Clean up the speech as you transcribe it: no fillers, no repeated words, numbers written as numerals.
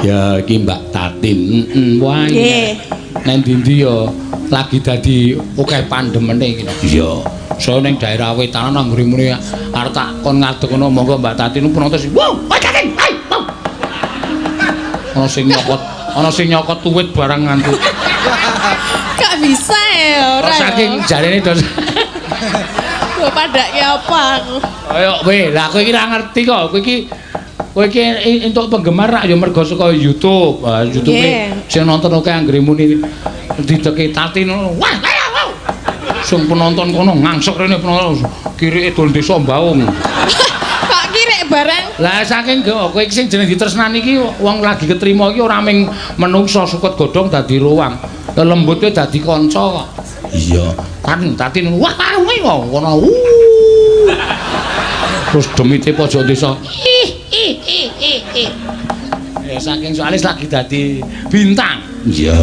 Iya, iki Mbak Tatin. Wah. Nggih. Nang ndi ya lagi dadi akeh pandemene iki. Iya. Saya ning daerah wetanan nang ngrimune arep tak kon ngadeg ngono monggo Mbak Tatin penonton sing. Wow, Tatin. Hai. Ana sing nyokot tuwit barang ngantuk. Gak bisa ya ora. Saking jarene dos. Kok padake apa aku? Ayo kowe, lah kowe iki ra ngerti kok. Kowe iki entuk penggemar rak ya mergo saka YouTube. YouTube sing nonton akeh anggrimu ni dideke Tatin. Wah, wow. Sing penonton kono ngangsek rene penonton kirike dol desa Baung. Kok kirek barang? Lah saking kowe iki sing jeneng ditresnani iki wong lagi ketrima iki ora mung menungso sukut godhong dadi ruwang. Lembute dadi kanca kok. Iya. Tatin wah ngono. Terus demite pojok desa. Saking soalis lagi dadi bintang. Iya.